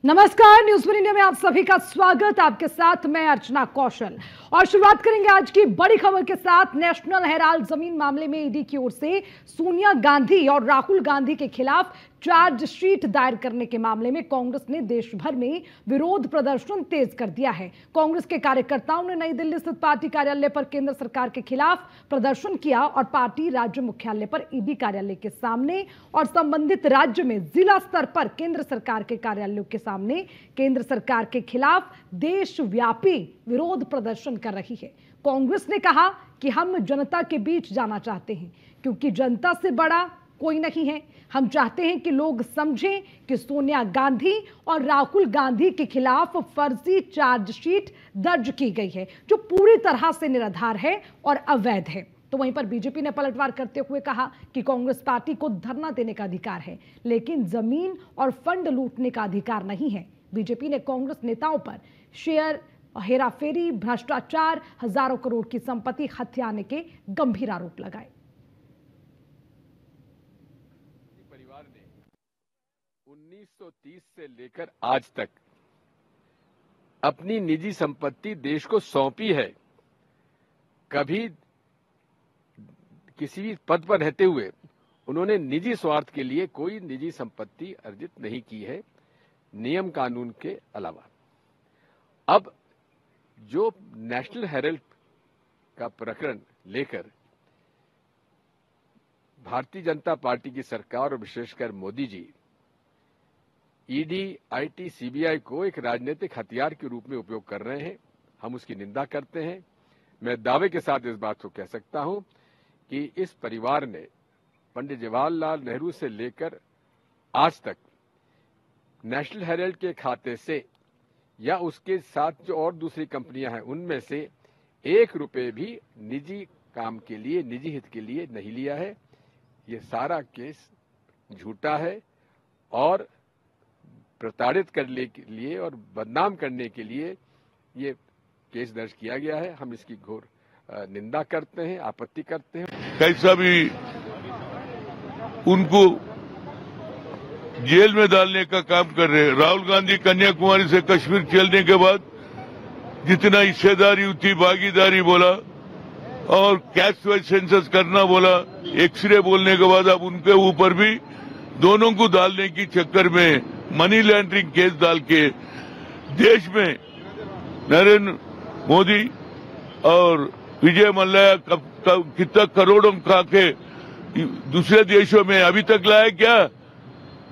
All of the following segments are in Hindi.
नमस्कार, न्यूज़ वन इंडिया में आप सभी का स्वागत। आपके साथ मैं अर्चना कौशल और शुरुआत करेंगे आज की बड़ी खबर के साथ। नेशनल हेराल्ड जमीन मामले में ईडी की ओर से सोनिया गांधी और राहुल गांधी के खिलाफ चार्जशीट दायर करने के मामले में कांग्रेस ने देश भर में विरोध प्रदर्शन तेज कर दिया है। कांग्रेस के कार्यकर्ताओं ने नई दिल्ली स्थित पार्टी कार्यालय पर केंद्र सरकार के खिलाफ प्रदर्शन किया और पार्टी राज्य मुख्यालय पर ईडी कार्यालय के सामने और संबंधित राज्य में जिला स्तर पर केंद्र सरकार के कार्यालयों के सामने केंद्र सरकार के खिलाफ देशव्यापी विरोध प्रदर्शन कर रही है। कांग्रेस ने कहा कि हम जनता के बीच जाना चाहते हैं क्योंकि जनता से बड़ा कोई नहीं है। हम चाहते हैं कि लोग समझें कि सोनिया गांधी और राहुल गांधी के खिलाफ फर्जी चार्जशीट दर्ज की गई है जो पूरी तरह से निराधार है और अवैध है। तो वहीं पर बीजेपी ने पलटवार करते हुए कहा कि कांग्रेस पार्टी को धरना देने का अधिकार है लेकिन जमीन और फंड लूटने का अधिकार नहीं है। बीजेपी ने कांग्रेस नेताओं पर शेयर हेराफेरी, भ्रष्टाचार, हजारों करोड़ की संपत्ति हथियाने के गंभीर आरोप लगाए। परिवार ने 1930 से लेकर आज तक अपनी निजी संपत्ति देश को सौंपी है। कभी किसी भी पद पर रहते हुए उन्होंने निजी स्वार्थ के लिए कोई निजी संपत्ति अर्जित नहीं की है, नियम कानून के अलावा। अब जो नेशनल हेराल्ड का प्रकरण लेकर भारतीय जनता पार्टी की सरकार और विशेषकर Modi ji ED, IT, CBI को एक राजनीतिक हथियार के रूप में उपयोग कर रहे हैं, हम उसकी निंदा करते हैं। मैं दावे के साथ इस बात को कह सकता हूं कि इस परिवार ने पंडित जवाहरलाल नेहरू से लेकर आज तक नेशनल हेराल्ड के खाते से या उसके साथ जो और दूसरी कंपनियां हैं उनमें से 1 रुपए भी निजी काम के लिए, निजी हित के लिए नहीं लिया है। ये सारा केस झूठा है और प्रताड़ित करने के लिए और बदनाम करने के लिए ये केस दर्ज किया गया है। हम इसकी घोर निंदा करते हैं, आपत्ति करते हैं। कैसा भी उनको जेल में डालने का काम कर रहे हैं। राहुल गांधी कन्याकुमारी से कश्मीर चलने के बाद जितना हिस्सेदारी थी, भागीदारी बोला और कैश वाइज सेंसस करना बोला, एक्सरे बोलने के बाद अब उनके ऊपर भी दोनों को डालने की चक्कर में मनी लॉन्ड्रिंग केस डाल के देश में नरेंद्र मोदी और विजय मल्ल्या कितना करोड़ों खा के दूसरे देशों में अभी तक लाया क्या?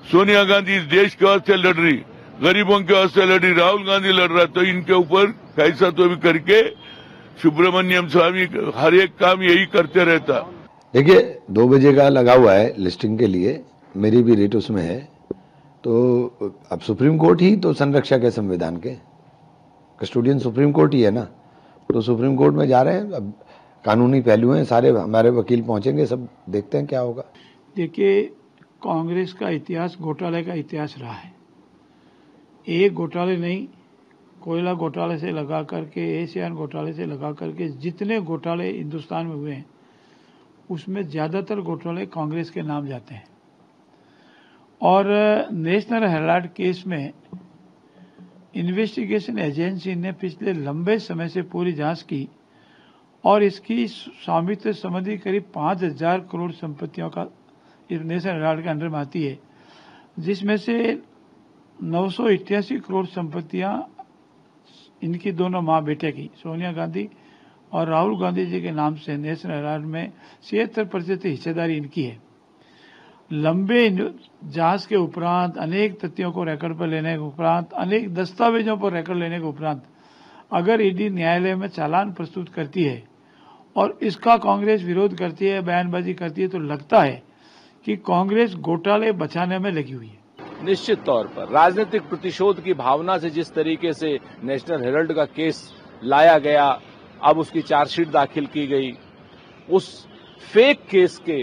सोनिया गांधी इस देश के वास्ते लड़ रही, गरीबों के वास्ते लड़ रही, राहुल गांधी लड़ रहा, तो इनके ऊपर कैसा तो भी करके सुब्रमण्यम स्वामी हर एक काम यही करते रहता। देखिए 2 बजे का लगा हुआ है लिस्टिंग के लिए, मेरी भी रेट उसमें है। तो अब सुप्रीम कोर्ट ही तो संरक्षक है संविधान के, कस्टोडियन सुप्रीम कोर्ट ही है ना। तो सुप्रीम कोर्ट में जा रहे हैं, अब कानूनी पहलू हैं सारे, हमारे वकील पहुंचेंगे, सब देखते हैं क्या होगा। देखिए, कांग्रेस का इतिहास घोटाले का इतिहास रहा है। एक घोटाले नहीं, कोयला घोटाले से लगा करके, एशियन घोटाले से लगा करके जितने घोटाले हिंदुस्तान में हुए हैं उसमें ज़्यादातर घोटाले कांग्रेस के नाम जाते हैं। और नेशनल हेराल्ड केस में इन्वेस्टिगेशन एजेंसी ने पिछले लंबे समय से पूरी जांच की और इसकी स्वामित्व संबंधी करीब 5000 करोड़ संपत्तियों का नेशनल हेराल्ड के अंडर में आती है, जिसमें से 988 करोड़ संपत्तियां इनकी दोनों माँ बेटे की, सोनिया गांधी और राहुल गांधी जी के नाम से नेशनल हेराल्ड में 76% हिस्सेदारी इनकी है। लंबे जांच के उपरांत, अनेक तथ्यों को रिकॉर्ड पर लेने के उपरांत, अनेक दस्तावेजों पर रिकॉर्ड लेने के उपरांत अगर ईडी न्यायालय में चालान प्रस्तुत करती है और इसका कांग्रेस विरोध करती है, बयानबाजी करती है, तो लगता है कि कांग्रेस घोटाले बचाने में लगी हुई है। निश्चित तौर पर राजनीतिक प्रतिशोध की भावना से जिस तरीके से नेशनल हेराल्ड का केस लाया गया, अब उसकी चार्जशीट दाखिल की गई, उस फेक केस के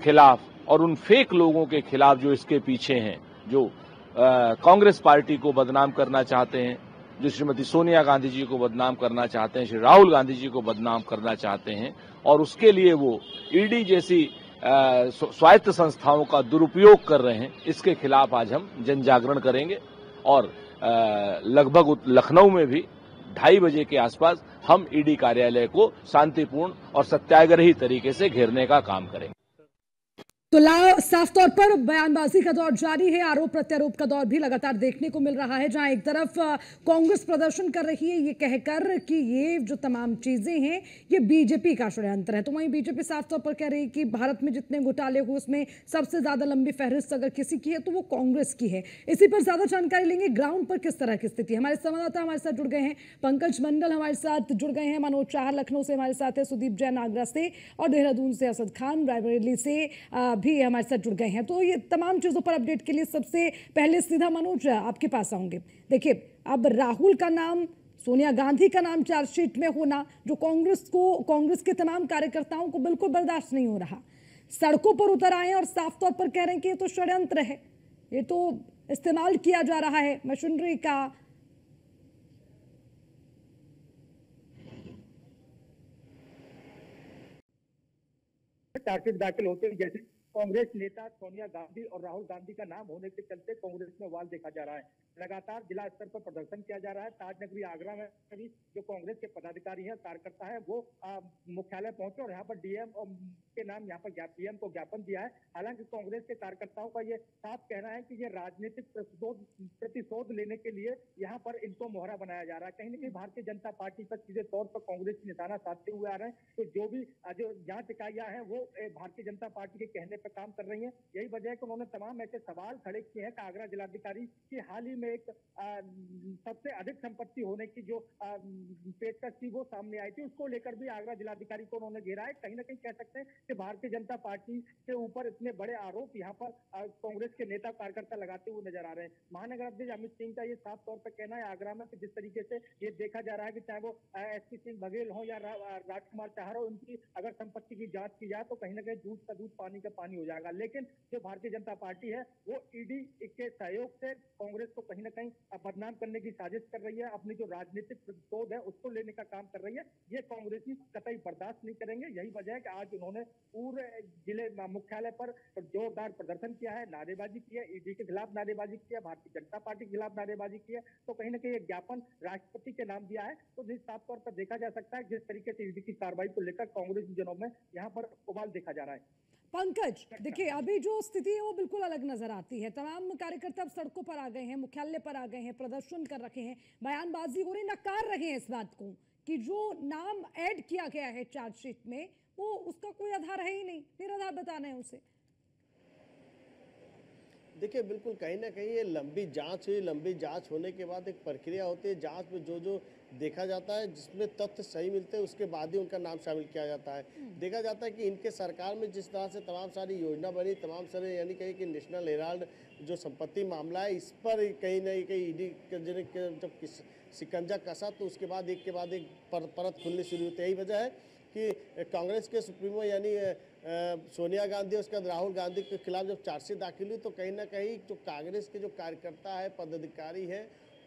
खिलाफ और उन फेक लोगों के खिलाफ जो इसके पीछे हैं, जो कांग्रेस पार्टी को बदनाम करना चाहते हैं, जो श्रीमती सोनिया गांधी जी को बदनाम करना चाहते हैं, श्री राहुल गांधी जी को बदनाम करना चाहते हैं, और उसके लिए वो ईडी जैसी स्वायत्त संस्थाओं का दुरुपयोग कर रहे हैं, इसके खिलाफ आज हम जन जागरण करेंगे और लगभग लखनऊ में भी 2:30 बजे के आसपास हम ईडी कार्यालय को शांतिपूर्ण और सत्याग्रही तरीके से घेरने का काम करेंगे। तो साफ तौर पर बयानबाजी का दौर जारी है, आरोप प्रत्यारोप का दौर भी लगातार देखने को मिल रहा है, जहां एक तरफ कांग्रेस प्रदर्शन कर रही है ये कहकर कि ये जो तमाम चीजें हैं ये बीजेपी का षड्यंत्र है, तो वहीं बीजेपी साफ तौर पर कह रही है कि भारत में जितने घोटाले हुए उसमें सबसे ज्यादा लंबी फहरिस्त अगर किसी की है तो वो कांग्रेस की है। इसी पर ज्यादा जानकारी लेंगे, ग्राउंड पर किस तरह की स्थिति है। हमारे संवाददाता हमारे साथ जुड़ गए हैं, पंकज मंडल हमारे साथ जुड़ गए हैं, मनोज चाहर लखनऊ से हमारे साथ है, सुदीप जैन आगरा से और देहरादून से असद खान रायबरेली से भी हमारे साथ जुड़ गए हैं। तो ये तमाम चीजों पर अपडेट के लिए सबसे पहले सीधा मनोज आपके पास आऊंगे। देखिए, अब राहुल का नाम, सोनिया गांधी का नाम चार्जशीट में होना जो कांग्रेस के तमाम कार्यकर्ताओं को बिल्कुल बर्दाश्त नहीं हो रहा, सड़कों पर उतर आए और साफ तौर पर कह रहे हैं कि ये तो षड्यंत्र है, ये तो इस्तेमाल किया जा रहा है मशीनरी का। चार्जशीट दाखिल होते ही जैसे कांग्रेस नेता सोनिया गांधी और राहुल गांधी का नाम होने के चलते कांग्रेस में वाल देखा जा रहा है। लगातार जिला स्तर पर प्रदर्शन किया जा रहा है। ताजनगरी आगरा में भी जो कांग्रेस के पदाधिकारी हैं, कार्यकर्ता हैं, वो मुख्यालय पहुंचे और यहाँ पर डीएम के नाम यहाँ पर डीएम को ज्ञापन दिया है। हालांकि कांग्रेस के कार्यकर्ताओं का ये साफ कहना है कि ये राजनीतिक प्रतिशोध लेने के लिए यहाँ पर इनको मोहरा बनाया जा रहा है। कहीं न कहीं भारतीय जनता पार्टी पर सीधे तौर पर कांग्रेस की निशाना साधते हुए आ रहे हैं। तो जो भी जो जांच इकाइयां हैं वो भारतीय जनता पार्टी के कहने पर काम कर रही हैं। यही वजह है कि उन्होंने तमाम ऐसे सवाल खड़े किए हैं कि आगरा जिलाधिकारी की हाल ही में एक सबसे अधिक संपत्ति होने की जो पेशकश थी वो सामने आई थी, उसको लेकर भी आगरा जिलाधिकारी को उन्होंने घेरा है। कहीं ना कहीं कह सकते हैं कि भारतीय जनता पार्टी के ऊपर इतने बड़े आरोप यहाँ पर कांग्रेस के नेता कार्यकर्ता लगाते हुए नजर आ रहे हैं। महानगर अध्यक्ष अमित सिंह का ये साफ तौर पर कहना है आगरा में जिस तरीके से ये देखा जा रहा है कि चाहे वो एसपी सिंह बघेल हो या राजकुमार चाहर हो, उनकी अगर संपत्ति की जांच की जाए तो कहीं ना कहीं दूध का दूध पानी का पानी हो जाएगा। लेकिन जो भारतीय जनता पार्टी है वो ईडी के सहयोग से कांग्रेस को कहीं ना कहीं बदनाम करने की साजिश कर रही है, अपनी जो राजनीतिक प्रतिशोध है उसको लेने का काम कर रही है। ये कांग्रेसी कतई बर्दाश्त नहीं करेंगे। यही वजह है कि आज उन्होंने पूरे जिले मुख्यालय पर जोरदार प्रदर्शन किया है, नारेबाजी की है, ईडी के खिलाफ नारेबाजी की है, भारतीय जनता पार्टी के खिलाफ नारेबाजी की है। तो कहीं ना कहीं एक ज्ञापन राष्ट्रपति के नाम दिया है। तो साफ तौर पर देखा जा सकता है जिस तरीके से ईडी की कार्रवाई को लेकर कांग्रेस जनों में यहाँ पर उबाल देखा जा रहा है। पंकज, देखिए अभी जो स्थिति है वो बिल्कुल अलग नजर आती है। तमाम कार्यकर्ता अब सड़कों पर आ गए हैं, मुख्यालय पर आ गए हैं, प्रदर्शन कर रखे हैं, बयानबाजी हो रही, नकार रहे हैं इस बात को कि जो नाम ऐड किया गया है चार्जशीट में वो उसका कोई आधार है ही नहीं, निराधार बताना है उसे। देखिए, बिल्कुल कहीं ना कहीं ये लंबी जांच हुई, लंबी जांच होने के बाद एक प्रक्रिया होती है। जांच में जो देखा जाता है, जिसमें तथ्य सही मिलते हैं उसके बाद ही उनका नाम शामिल किया जाता है। देखा जाता है कि इनके सरकार में जिस तरह से तमाम सारी योजना बनी, तमाम सारे यानी कहीं कि नेशनल हेराल्ड जो संपत्ति मामला है, इस पर कहीं ना कहीं ईडी जब शिकंजा कसा तो उसके बाद एक के बाद एक परत खुलनी शुरू होती है। यही वजह है कि कांग्रेस के सुप्रीमो यानी सोनिया गांधी उसके बाद राहुल गांधी के खिलाफ जब चार्जशीट दाखिल हुई तो कहीं ना कहीं जो कांग्रेस के जो कार्यकर्ता है, पदाधिकारी है,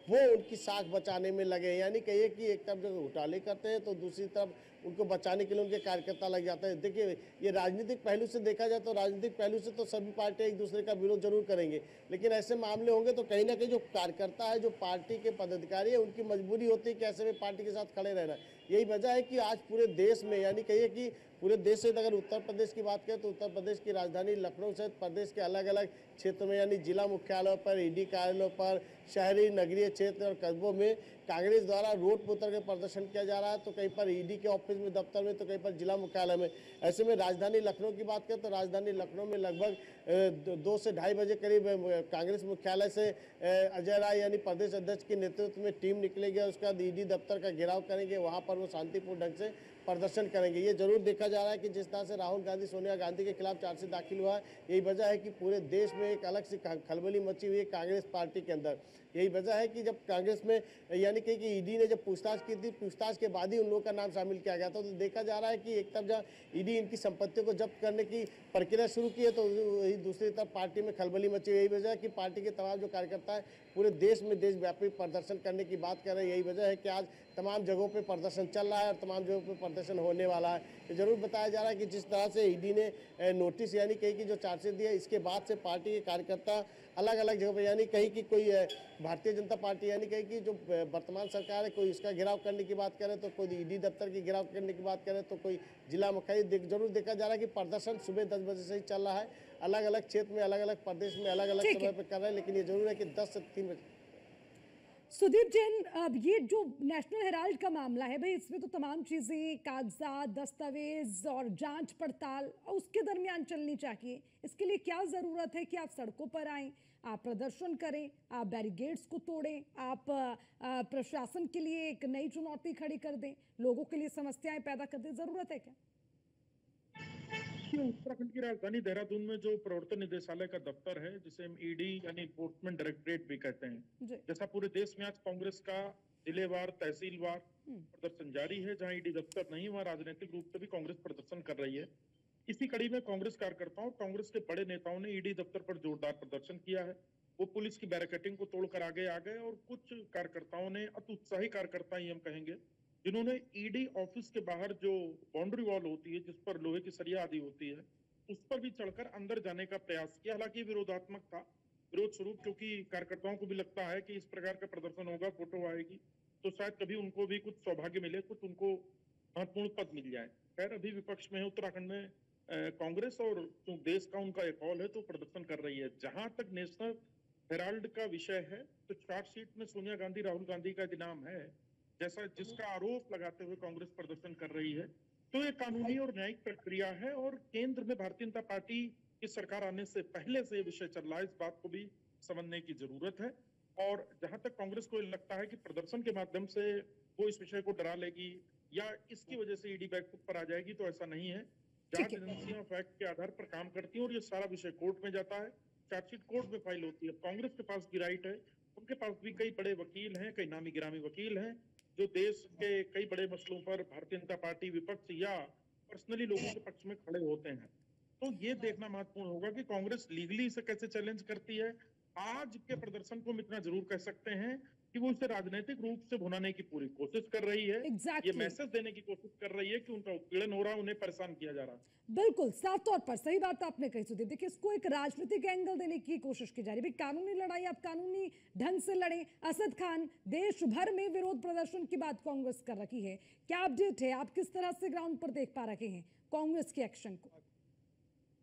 वो उनकी साख बचाने में लगे। यानी कहिए कि एक तरफ जब घोटाले करते हैं तो दूसरी तरफ उनको बचाने के लिए उनके कार्यकर्ता लग जाते हैं। देखिए, ये राजनीतिक पहलू से देखा जाए तो राजनीतिक पहलू से तो सभी पार्टियां एक दूसरे का विरोध जरूर करेंगे, लेकिन ऐसे मामले होंगे तो कहीं ना कहीं जो कार्यकर्ता है, जो पार्टी के पदाधिकारी है, उनकी मजबूरी होती है कि ऐसे में पार्टी के साथ खड़े रहना। यही वजह है कि आज पूरे देश में यानी कहिए कि पूरे देश से अगर उत्तर प्रदेश की बात करें तो उत्तर प्रदेश की राजधानी लखनऊ सहित प्रदेश के अलग अलग क्षेत्रों में यानी जिला मुख्यालयों पर, ईडी कार्यालयों पर, शहरी नगरीय क्षेत्र और कस्बों में कांग्रेस द्वारा रोड पर उतर के प्रदर्शन किया जा रहा है। तो कहीं पर ईडी के ऑफिस में, दफ्तर में, तो कहीं पर जिला मुख्यालय में। ऐसे में राजधानी लखनऊ की बात करें तो राजधानी लखनऊ में लगभग 2 से 2:30 बजे करीब कांग्रेस मुख्यालय से अजय राय यानी प्रदेश अध्यक्ष के नेतृत्व में टीम निकलेगी। उसके बाद ईडी दफ्तर का घेराव करेंगे, वहाँ पर वो शांतिपूर्ण ढंग से प्रदर्शन करेंगे। ये जरूर देखा जा रहा है कि जिस तरह से राहुल गांधी, सोनिया गांधी के खिलाफ चार्जशीट दाखिल हुआ है, यही वजह है कि पूरे देश में एक अलग सी खलबली मची हुई है कांग्रेस पार्टी के अंदर। यही वजह है कि जब कांग्रेस में यानी कि ईडी ने जब पूछताछ की थी, पूछताछ के बाद ही उन लोगों का नाम शामिल किया गया था। तो देखा जा रहा है कि एक तरफ जहाँ ईडी इनकी संपत्तियों को जब्त करने की प्रक्रिया शुरू की है तो वही दूसरी तरफ पार्टी में खलबली मची। यही वजह है कि पार्टी के तमाम जो कार्यकर्ता है पूरे देश में देशव्यापी प्रदर्शन करने की बात कर रहे हैं। यही वजह है कि आज तमाम जगहों पर प्रदर्शन चल रहा है और तमाम जगहों पर प्रदर्शन होने वाला है। तो जरूर बताया जा रहा है कि जिस तरह से ईडी ने नोटिस यानी कही कि जो चार्जशीट दिया, इसके बाद से पार्टी के कार्यकर्ता अलग अलग जगह पर यानी कहीं कि कोई भारतीय जनता पार्टी यानी कहीं कि जो वर्तमान सरकार है कोई इसका घेराव करने की बात करे, तो कोई ईडी दफ्तर की घेराव करने की बात करे, तो कोई जिला मुख्यालय जरूर देखा जा रहा है कि प्रदर्शन सुबह 10 बजे से ही चल रहा है। अलग अलग क्षेत्र में, अलग अलग प्रदेश में अलग अलग समय पर कर रहे हैं, लेकिन ये जरूर है कि 10 से 3 बजे। सुदीप जैन, अब ये जो नेशनल हेराल्ड का मामला है भाई, इसमें तो तमाम चीजें, कागजात, दस्तावेज और जांच पड़ताल उसके दरमियान चलनी चाहिए। इसके लिए क्या जरूरत है कि आप सड़कों पर आएं, आप प्रदर्शन करें, आप बैरिकेड्स को तोड़ें, आप प्रशासन के लिए एक नई चुनौती खड़ी कर दें, लोगों के लिए समस्याएं पैदा कर दें? जरूरत है क्या? उत्तराखंड की राजधानी देहरादून में जो प्रवर्तन निदेशालय का दफ्तर है, जिसे हम ईडी यानी एनफोर्समेंट डायरेक्टरेट भी कहते हैं, जैसा पूरे देश में आज कांग्रेस का जिलेवार तहसीलवार प्रदर्शन जारी है, जहां ईडी दफ्तर नहीं वहां राजनीतिक रूप से भी कांग्रेस प्रदर्शन कर रही है। इसी कड़ी में कांग्रेस कार्यकर्ताओं, कांग्रेस के बड़े नेताओं ने ईडी दफ्तर पर जोरदार प्रदर्शन किया है। वो पुलिस की बैरिकेडिंग को तोड़कर आगे आ गए और कुछ कार्यकर्ताओं ने, अति उत्साही कार्यकर्ता ही हम कहेंगे, जिन्होंने ईडी ऑफिस के बाहर जो बाउंड्री वॉल होती है जिस पर लोहे की सरिया आदि होती है, उस पर भी चढ़कर अंदर जाने का प्रयास किया। हालांकि विरोधात्मक था, विरोध स्वरूप, क्योंकि कार्यकर्ताओं को भी लगता है कि इस प्रकार का प्रदर्शन होगा, फोटो आएगी, तो शायद कभी उनको भी कुछ सौभाग्य मिले, कुछ उनको महत्वपूर्ण पद मिल जाए। खैर, अभी विपक्ष में है उत्तराखंड में कांग्रेस, और जो देश का उनका एक हॉल है तो प्रदर्शन कर रही है। जहां तक नेशनल हेराल्ड का विषय है, तो चार्जशीट में सोनिया गांधी, राहुल गांधी का नाम है, जैसा जिसका आरोप लगाते हुए कांग्रेस प्रदर्शन कर रही है। तो ये कानूनी और न्यायिक प्रक्रिया है, और केंद्र में भारतीय जनता पार्टी की सरकार आने से पहले से ये विषय चल रहा है, इस बात को भी समझने की जरूरत है। और जहां तक कांग्रेस को लगता है कि प्रदर्शन के माध्यम से वो इस विषय को डरा लेगी या इसकी वजह से ईडी बैकफुट पर आ जाएगी, तो ऐसा नहीं है। जांच एजेंसियां फैक्ट के आधार पर काम करती हैं और ये सारा विषय कोर्ट में जाता है, चार्जशीट कोर्ट में फाइल होती है। कांग्रेस के पास भी राइट है, उनके पास भी कई बड़े वकील हैं, कई नामी गिरामी वकील हैं, जो देश के कई बड़े मसलों पर भारतीय जनता पार्टी, विपक्ष या पर्सनली लोगों के पक्ष में खड़े होते हैं। तो ये देखना महत्वपूर्ण होगा कि कांग्रेस लीगली इसे कैसे चैलेंज करती है। आज के प्रदर्शन को हम इतना जरूर कह सकते हैं कि वो इसे राजनीतिक रूप से भुनाने की पूरी कोशिश कर रही है। ये मैसेज देने की कोशिश कर रही है कि उनका उत्पीड़न हो रहा है, उन्हें परेशान किया जा रहा है। बिल्कुल साफ तौर पर सही बात आपने कही सुदीप। देखिए, इसको एक राजनीतिक एंगल देने की कोशिश की जा रही है। भाई, कानूनी लड़ाई आप कानूनी ढंग से लड़े। असद खान, देश भर में विरोध प्रदर्शन की बात कांग्रेस कर रखी है, क्या अपडेट है? आप किस तरह से ग्राउंड पर देख पा रहे हैं कांग्रेस के एक्शन को?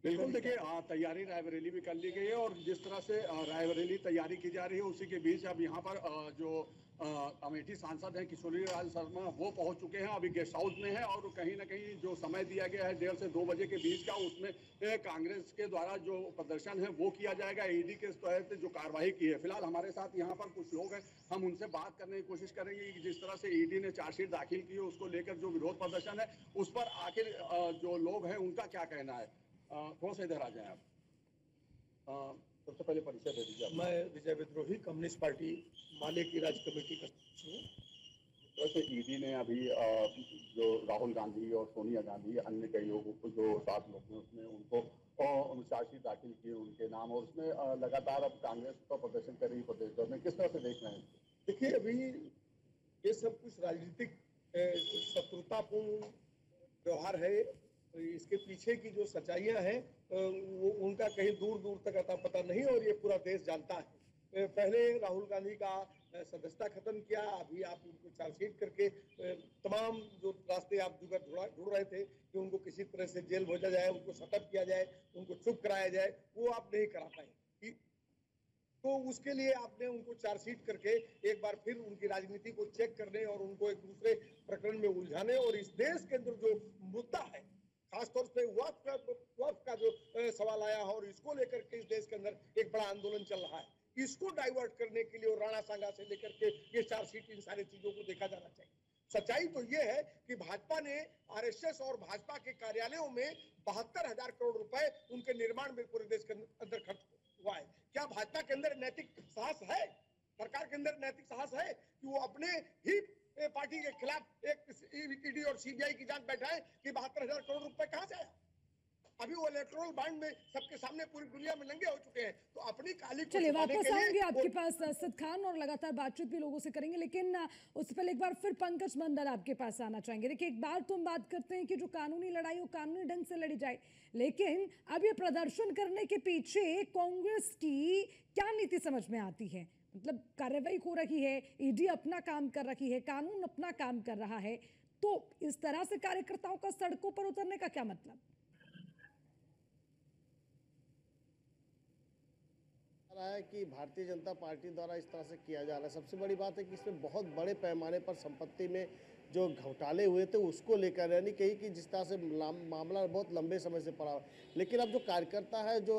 बिल्कुल, देखिए, तैयारी रायबरेली भी कर ली गई है, और जिस तरह से रायबरेली तैयारी की जा रही है, उसी के बीच अब यहाँ पर जो अमेठी सांसद हैं किशोरी लाल शर्मा, वो पहुंच चुके हैं, अभी गेस्ट हाउस में है। और कहीं ना कहीं जो समय दिया गया है 1:30 से 2 बजे के बीच का, उसमें कांग्रेस के द्वारा जो प्रदर्शन है वो किया जाएगा, ईडी के तहत जो कार्रवाई की है। फिलहाल हमारे साथ यहाँ पर कुछ लोग हैं, हम उनसे बात करने की कोशिश करेंगे कि जिस तरह से ईडी ने चार्जशीट दाखिल की है, उसको लेकर जो विरोध प्रदर्शन है, उस पर आखिर जो लोग हैं उनका क्या कहना है। थोड़ा सा इधर आ जाए आप। सबसे पहले परिचय दे दीजिए। मैं विजय विद्रोही, कम्युनिस्ट पार्टी माले की राज्य कमेटी का सदस्य हूँ। वैसे ईडी ने अभी जो राहुल गांधी और सोनिया गांधी, अन्य कई लोगों को जो 7 लोग हैं उसमें उनको चार्जशीट दाखिल की उनके नाम, और उसमें लगातार अब कांग्रेस का प्रदर्शन कर रही है प्रदेश भर में। किस तरह से देख रहे हैं? देखिए, अभी ये सब कुछ राजनीतिक शत्रुतापूर्ण व्यवहार है। इसके पीछे की जो सच्चाइयां हैं वो उनका कहीं दूर दूर तक अता पता नहीं, और ये पूरा देश जानता है। पहले राहुल गांधी का सदस्यता खत्म किया, अभी आप उनको चार्जशीट करके तमाम जो रास्ते आप ढूंढ रहे थे कि उनको किसी तरह से जेल भेजा जाए, उनको सटअप किया जाए, उनको चुप कराया जाए, वो आप नहीं करा पाए। तो उसके लिए आपने उनको चार्जशीट करके एक बार फिर उनकी राजनीति को चेक करने और उनको एक दूसरे प्रकरण में उलझाने, और इस देश के अंदर जो मुद्दा है, खासतौर से वक्फ का जो सवाल आया है, और इसको लेकर के इस देश के अंदर एक बड़ा आंदोलन चल रहा है, इसको डाइवर्ट करने के लिए और राणा सांगा से लेकर के ये चार्जशीट, इन सारी चीजों को देखा जाना चाहिए। सच्चाई तो ये है कि भाजपा ने आरएसएस और भाजपा के कार्यालयों में 72,000 करोड़ रुपए उनके निर्माण में पूरे देश के अंदर खर्च हुआ है। क्या भाजपा के अंदर नैतिक साहस है, सरकार के अंदर नैतिक साहस है कि वो अपने ही पार्टी के खिलाफ एक ईडी और सीबीआई की जांच बैठाए कि 72,000 करोड़ रुपए कहां से आया? अभी वो इलेक्ट्रल बॉन्ड में सबके सामने पूरी दुनिया में नंगे हो चुके हैं। तो अपनी काली को चलिए छुपाने वापस के लिए आएंगे आपके वो- पास असद खान, और लगातार बातचीत भी लोगों से करेंगे, लेकिन उससे पहले एक बार फिर पंकज मंडल आपके पास आना चाहेंगे। देखिए, एक बार तो हम बात करते हैं कि जो कानूनी लड़ाई वो कानूनी ढंग से लड़ी जाए, लेकिन अब ये प्रदर्शन करने के पीछे कांग्रेस की क्या नीति समझ में आती है? मतलब कार्रवाई हो रही है, ईडी अपना काम कर रही है, कानून अपना काम कर रहा है, तो इस तरह से कार्यकर्ताओं का सड़कों पर उतरने का क्या मतलब? रहा है कि भारतीय जनता पार्टी द्वारा इस तरह से किया जा रहा है। सबसे बड़ी बात है कि इसमें बहुत बड़े पैमाने पर संपत्ति में जो घोटाले हुए थे उसको लेकर, यानी कहीं कि जिस तरह से मामला बहुत लंबे समय से पड़ा हुआ। लेकिन अब जो कार्यकर्ता है, जो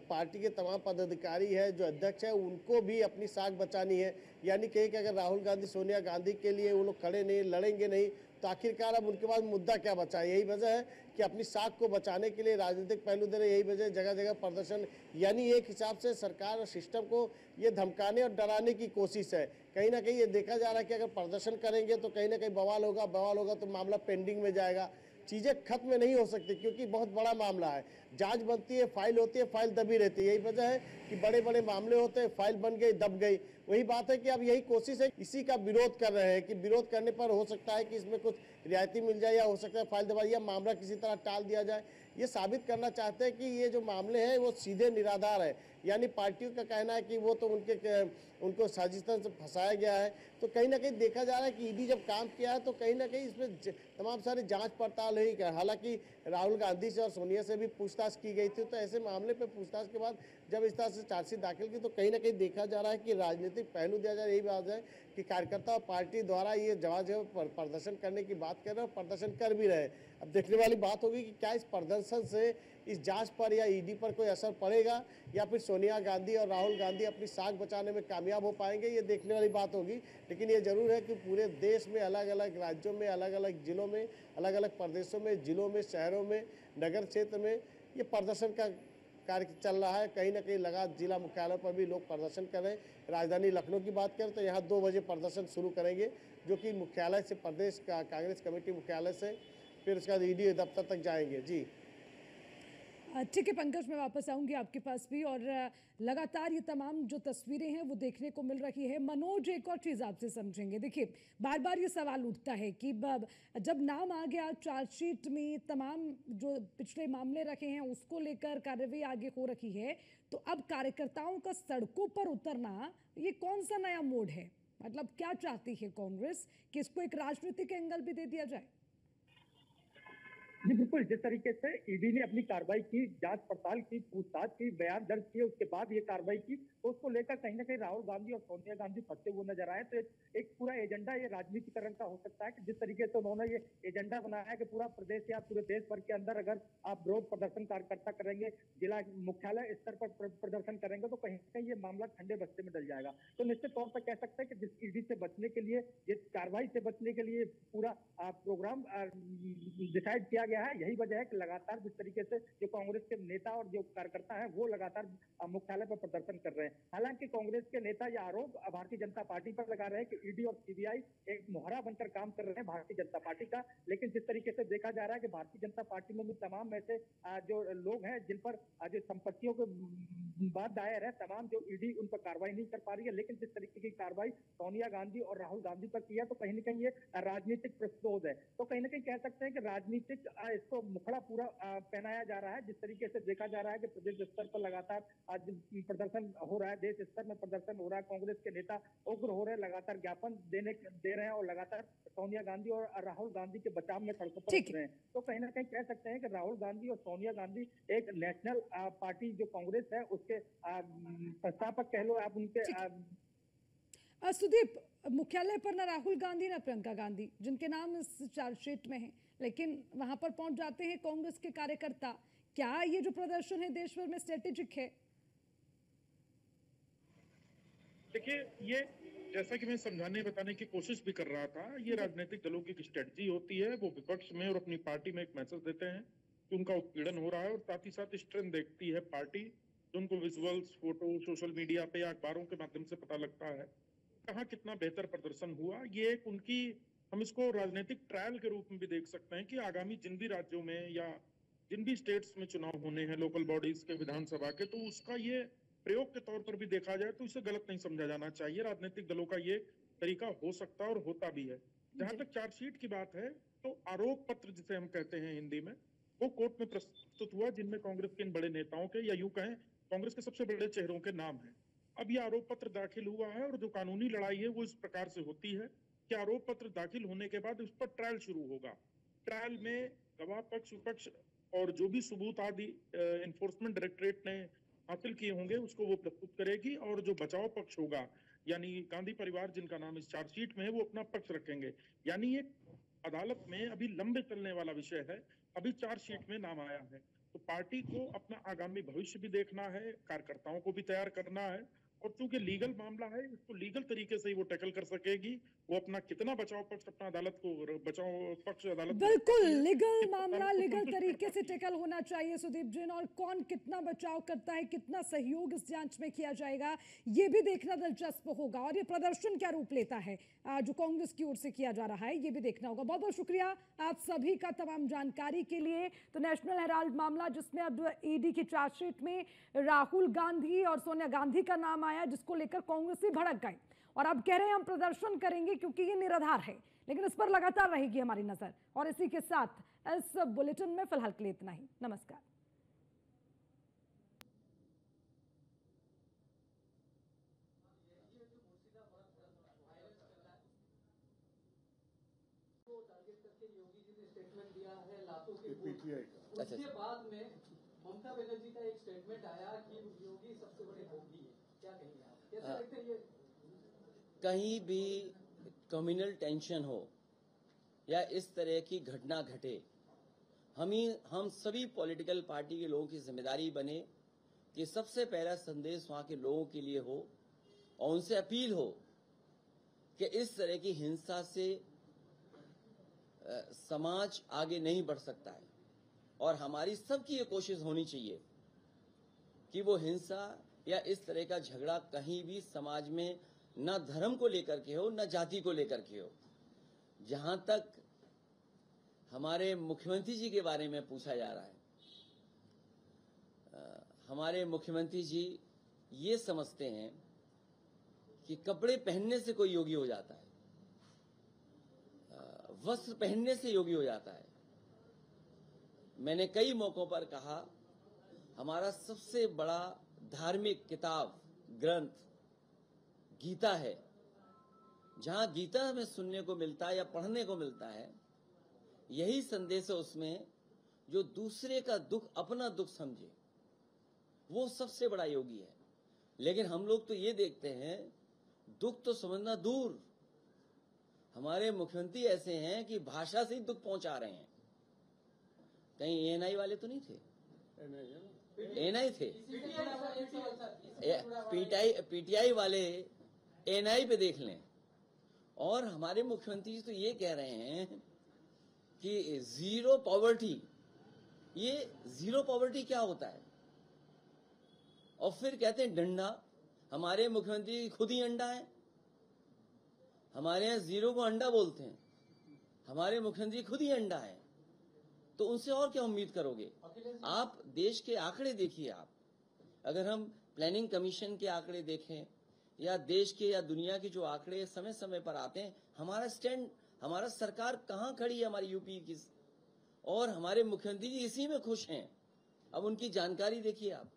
पार्टी के तमाम पदाधिकारी है, जो अध्यक्ष है, उनको भी अपनी साख बचानी है। यानी कहीं कि अगर राहुल गांधी सोनिया गांधी के लिए वो लोग खड़े नहीं, लड़ेंगे नहीं, तो आखिरकार अब उनके पास मुद्दा क्या बचा है? यही वजह है कि अपनी साख को बचाने के लिए राजनीतिक पहलू दे रहे। यही वजह जगह जगह प्रदर्शन, यानी एक हिसाब से सरकार और सिस्टम को ये धमकाने और डराने की कोशिश है। कहीं ना कहीं ये देखा जा रहा है कि अगर प्रदर्शन करेंगे तो कहीं ना कहीं बवाल होगा तो मामला पेंडिंग में जाएगा, चीज़ें खत्म नहीं हो सकती, क्योंकि बहुत बड़ा मामला है। जांच बनती है, फाइल होती है, फाइल दबी रहती है। यही वजह है कि बड़े बड़े मामले होते हैं, फाइल बन गई, दब गई। वही बात है कि अब यही कोशिश है, इसी का विरोध कर रहे हैं कि विरोध करने पर हो सकता है कि इसमें कुछ रियायती मिल जाए, या हो सकता है फाइल दबाई, या मामला किसी तरह टाल दिया जाए। ये साबित करना चाहते हैं कि ये जो मामले हैं वो सीधे निराधार है। यानी पार्टियों का कहना है कि वो तो उनको साजिशन से फंसाया गया है। तो कहीं ना कहीं देखा जा रहा है कि ईडी जब काम किया है तो कहीं ना कहीं इसमें तमाम सारी जांच पड़ताल हुई। हालांकि राहुल गांधी से और सोनिया से भी पूछताछ की गई थी, तो ऐसे मामले पे पूछताछ के बाद जब इस तरह से चार्जशीट दाखिल की, तो कहीं ना कहीं देखा जा रहा है कि राजनीतिक पहलू दिया जा रहा है। यही बात है कि कार्यकर्ता और पार्टी द्वारा ये जगह प्रदर्शन करने की बात कर रहे हैं और प्रदर्शन कर भी रहे हैं। अब देखने वाली बात होगी कि क्या इस प्रदर्शन से इस जांच पर या ईडी पर कोई असर पड़ेगा, या फिर सोनिया गांधी और राहुल गांधी अपनी साख बचाने में कामयाब हो पाएंगे, ये देखने वाली बात होगी। लेकिन ये जरूर है कि पूरे देश में अलग अलग राज्यों में, अलग अलग जिलों में, अलग अलग प्रदेशों में, जिलों में, शहरों में, नगर क्षेत्र में ये प्रदर्शन का कार्य चल रहा है। कहीं ना कहीं लगा जिला मुख्यालय पर भी लोग प्रदर्शन कर रहे हैं। राजधानी लखनऊ की बात करें तो यहाँ 2 बजे प्रदर्शन शुरू करेंगे, जो कि मुख्यालय से, प्रदेश का कांग्रेस कमेटी मुख्यालय से, फिर उसके बाद ईडी दफ्तर तक जाएंगे। जी ठीक है पंकज, मैं वापस आऊंगी आपके पास भी, और लगातार ये तमाम जो तस्वीरें हैं वो देखने को मिल रही है। मनोज, एक और चीज़ आपसे समझेंगे। देखिए, बार बार ये सवाल उठता है कि जब नाम आ गया चार्जशीट में, तमाम जो पिछले मामले रखे हैं उसको लेकर कार्रवाई आगे हो रही है, तो अब कार्यकर्ताओं का सड़कों पर उतरना ये कौन सा नया मोड है? मतलब क्या चाहती है कांग्रेस कि इसको एक राजनीतिक एंगल भी दे दिया जाए? जी बिल्कुल, जिस तरीके से ईडी ने अपनी कार्रवाई की, जांच पड़ताल की, पूछताछ की, बयान दर्ज किए, उसके बाद ये कार्रवाई की, तो उसको लेकर कहीं ना कहीं राहुल गांधी और सोनिया गांधी फंसते हुए नजर आए। तो एक पूरा एजेंडा ये राजनीतिकरण का हो सकता है कि जिस तरीके से उन्होंने ये एजेंडा बनाया है कि पूरा प्रदेश या पूरे देश भर के अंदर अगर आप विरोध प्रदर्शन कार्यकर्ता करेंगे, जिला मुख्यालय स्तर पर प्रदर्शन करेंगे, तो कहीं कहीं ये मामला ठंडे बस्ते में डल जाएगा। तो निश्चित तौर पर कह सकते हैं कि जिस ईडी से बचने के लिए, जिस कार्रवाई से बचने के लिए पूरा प्रोग्राम डिसाइड किया गया है, यही वजह है कि लगातार जिस तरीके से जो कांग्रेस के नेता और जो कार्यकर्ता हैं वो लगातार मुख्यालय पर प्रदर्शन कर रहे हैं। हालांकि कांग्रेस के नेता यह आरोप भारतीय जनता पार्टी पर लगा रहे हैं कि ईडी और सीबीआई एक मुहरा बनकर काम कर रहे हैं भारतीय जनता पार्टी का। लेकिन जिस तरीके से देखा जा रहा है कि भारतीय जनता पार्टी में भी तमाम ऐसे जो लोग हैं जिन पर जो संपत्तियों के बात दायर है, तमाम जो ईडी उन पर कार्रवाई नहीं कर पा रही है। लेकिन जिस तरीके की कार्रवाई सोनिया गांधी और राहुल गांधी पर की है, तो कहीं ना कहीं ये राजनीतिक प्रस्तोध है। तो कहीं ना कहीं कह सकते हैं कि राजनीतिक इसको मुखड़ा पूरा पहनाया जा रहा है। जिस तरीके से देखा जा रहा है कि प्रदेश स्तर पर लगातार आज प्रदर्शन हो रहा है, देश स्तर में प्रदर्शन हो रहा है, कांग्रेस के नेता उग्र हो रहे हैं, लगातार ज्ञापन दे रहे हैं और लगातार सोनिया गांधी और राहुल गांधी के बचाव में सड़कों पर उतर रहे हैं। तो कहीं ना कहीं कह सकते हैं कि राहुल गांधी और सोनिया गांधी एक नेशनल पार्टी जो कांग्रेस है उसके संस्थापक कह लो आप, उनके सुदीप, मुख्यालय पर ना राहुल गांधी ना प्रियंका गांधी, जिनके नाम इस चार्जशीट में है, लेकिन वहां पर पहुंच जाते हैं कांग्रेस के कार्यकर्ता। क्या ये जो प्रदर्शन है देश भर में स्ट्रेटेजिक है? देखिए, ये जैसा कि मैं समझाने बताने की कोशिश भी कर रहा था, ये राजनीतिक दलों की एक स्ट्रेटजी होती है। वो विपक्ष में और अपनी पार्टी में एक मैसेज देते हैं कि उनका उत्पीड़न हो रहा है, और साथ ही साथ स्ट्रेंथ देखती है पार्टी, जो उनको विजुअल्स, फोटो, सोशल मीडिया पे या अखबारों के माध्यम से पता लगता है कहाँ कितना बेहतर प्रदर्शन हुआ। ये एक उनकी, हम इसको राजनीतिक ट्रायल के रूप में भी देख सकते हैं कि आगामी जिन भी राज्यों में या जिन भी स्टेट्स में चुनाव होने हैं लोकल बॉडीज के, विधानसभा के, तो उसका ये प्रयोग के तौर पर भी देखा जाए तो इसे गलत नहीं समझा जाना चाहिए। राजनीतिक दलों का ये तरीका हो सकता है और होता भी है। जहां तक चार्जशीट की बात है, तो आरोप पत्र जिसे हम कहते हैं हिंदी में, वो कोर्ट में प्रस्तुत हुआ, जिनमें कांग्रेस के इन बड़े नेताओं के, या यूं कहें कांग्रेस के सबसे बड़े चेहरों के नाम हैं। अब ये आरोप पत्र दाखिल हुआ है और जो कानूनी लड़ाई है वो इस प्रकार से होती है कि आरोप पत्र दाखिल होने के बाद उस पर ट्रायल शुरू होगा। ट्रायल में गवाह पक्ष, विपक्ष और जो भी सबूत आदि एनफोर्समेंट डायरेक्टरेट ने हासिल किए होंगे उसको वो प्रस्तुत करेगी, और जो बचाव पक्ष होगा यानी गांधी परिवार जिनका नाम इस चार्जशीट में है, वो अपना पक्ष रखेंगे। यानी ये अदालत में अभी लंबे चलने वाला विषय है। अभी चार्जशीट में नाम आया है, तो पार्टी को अपना आगामी भविष्य भी देखना है, कार्यकर्ताओं को भी तैयार करना है, और चूंकि लीगल मामला है इसको लीगल तरीके से ही वो टैकल कर सकेगी। वो अपना कितना बचाव पक्ष अपना अदालत को, बचाव पक्ष अदालत, बिल्कुल लीगल मामला लीगल तरीके से टैकल होना चाहिए सुदीप जैन, और कौन कितना बचाव करता है, कितना सहयोग इस जांच में किया जाएगा, ये भी देखना दिलचस्प होगा। और ये प्रदर्शन क्या रूप लेता है जो कांग्रेस की ओर से किया जा रहा है, ये भी देखना होगा। बहुत बहुत शुक्रिया आप सभी का तमाम जानकारी के लिए। तो नेशनल हेराल्ड मामला, जिसमें अब ईडी की चार्जशीट में राहुल गांधी और सोनिया गांधी का नाम आया, जिसको लेकर कांग्रेस ही भड़क गए और अब कह रहे हैं हम प्रदर्शन करेंगे क्योंकि ये निराधार है, लेकिन इस पर लगातार रहेगी हमारी नजर। और इसी के साथ इस बुलेटिन में फिलहाल के लिए इतना ही। नमस्कार। उसके बाद में ममता बनर्जी का एक स्टेटमेंट आया कि योगी सबसे बड़े भोगी है। क्या कहेंगे आप, कैसे देखते हैं ये? कहीं भी कम्युनल टेंशन हो या इस तरह की घटना घटे, हम सभी पॉलिटिकल पार्टी के लोगों की जिम्मेदारी बने कि सबसे पहला संदेश वहां के लोगों के लिए हो और उनसे अपील हो कि इस तरह की हिंसा से समाज आगे नहीं बढ़ सकता है। और हमारी सबकी ये कोशिश होनी चाहिए कि वो हिंसा या इस तरह का झगड़ा कहीं भी समाज में न धर्म को लेकर के हो, न जाति को लेकर के हो। जहां तक हमारे मुख्यमंत्री जी के बारे में पूछा जा रहा है, हमारे मुख्यमंत्री जी ये समझते हैं कि कपड़े पहनने से कोई योगी हो जाता है, वस्त्र पहनने से योगी हो जाता है। मैंने कई मौकों पर कहा, हमारा सबसे बड़ा धार्मिक किताब ग्रंथ गीता है। जहां गीता में सुनने को मिलता है या पढ़ने को मिलता है, यही संदेश है उसमें, जो दूसरे का दुख अपना दुख समझे, वो सबसे बड़ा योगी है। लेकिन हम लोग तो ये देखते हैं, दुख तो समझना दूर, हमारे मुख्यमंत्री ऐसे हैं कि भाषा से ही दुख पहुंचा रहे हैं। कहीं एएनआई वाले तो नहीं थे? एएनआई थे, पीटीआई वाले एएनआई पे देख लें। और हमारे मुख्यमंत्री तो ये कह रहे हैं कि जीरो पॉवर्टी, ये जीरो पॉवर्टी क्या होता है? और फिर कहते हैं डंडा। हमारे मुख्यमंत्री खुद ही अंडा है। हमारे यहाँ जीरो को अंडा बोलते हैं, हमारे मुख्यमंत्री खुद ही अंडा है। तो उनसे और क्या उम्मीद करोगे आप? देश के आंकड़े देखिए आप, अगर हम प्लानिंग कमीशन के आंकड़े देखें या देश के या दुनिया के जो आंकड़े समय समय पर आते हैं, हमारा स्टैंड, हमारा सरकार कहाँ खड़ी है हमारी यूपी की, और हमारे मुख्यमंत्री जी इसी में खुश हैं। अब उनकी जानकारी देखिए आप।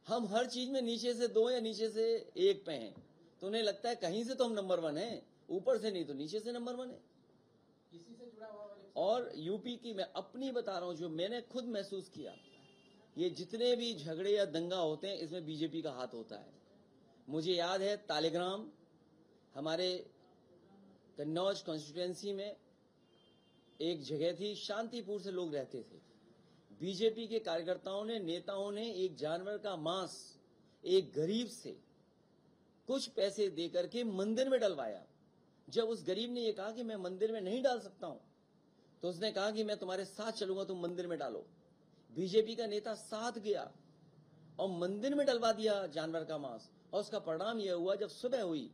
हम हर चीज में नीचे से 2 या नीचे से 1 पे हैं, तो उन्हें लगता है कहीं से तो हम नंबर 1 हैं, ऊपर से नहीं तो नीचे से नंबर 1 है। किसी से जुड़ा हुआ और यूपी की मैं अपनी बता रहा हूं, जो मैंने खुद महसूस किया, ये जितने भी झगड़े या दंगा होते हैं, इसमें बीजेपी का हाथ होता है। मुझे याद है तालेग्राम, हमारे कन्नौज कॉन्स्टिट्यूएंसी में एक जगह थी, शांतिपुर से लोग रहते थे। बीजेपी के कार्यकर्ताओं ने, नेताओं ने एक जानवर का मांस एक गरीब से कुछ पैसे देकर के मंदिर में डलवाया। जब उस गरीब ने ये कहा कि मैं मंदिर में नहीं डाल सकता हूं, तो उसने कहा कि मैं तुम्हारे साथ चलूंगा, तुम मंदिर में डालो। बीजेपी का नेता साथ गया और मंदिर में डलवा दिया जानवर का मांस। और उसका परिणाम यह हुआ, जब सुबह हुई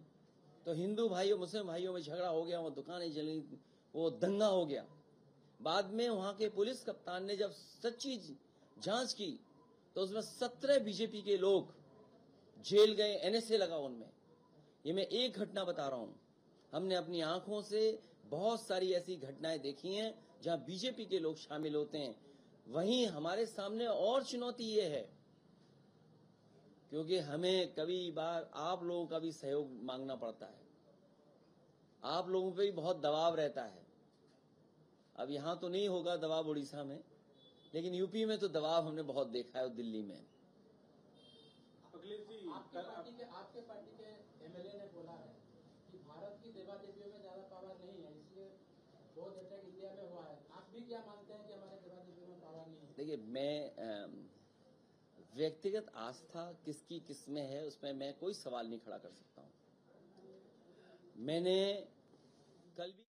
तो हिंदू भाइयों मुस्लिम भाइयों में झगड़ा हो गया, वो दुकानें जली, वो दंगा हो गया। बाद में वहां के पुलिस कप्तान ने जब सच्ची जांच की तो उसमें 17 बीजेपी के लोग जेल गए, एनएसए लगा उनमें। ये मैं एक घटना बता रहा हूं। हमने अपनी आंखों से बहुत सारी ऐसी घटनाएं देखी हैं जहां बीजेपी के लोग शामिल होते हैं। वहीं हमारे सामने और चुनौती ये है, क्योंकि हमें कभी बार आप लोगों का भी सहयोग मांगना पड़ता है, आप लोगों पे भी बहुत दबाव रहता है। अब यहां तो नहीं होगा दबाव उड़ीसा में, लेकिन यूपी में तो दबाव हमने बहुत देखा है, और दिल्ली में। आपके पार्टी के एमएलए ने बोला है कि भारत की देवा देवियों में ज्यादा पावर नहीं है, इसलिए बहुत अटैक इंडिया में हुआ है। आप भी क्या मानते हैं कि हमारे देवा देवियों में पावर नहीं है? देखिए, मैं व्यक्तिगत आस्था किसकी किस में है उसमें मैं कोई सवाल नहीं खड़ा कर सकता हूं। मैंने कल भी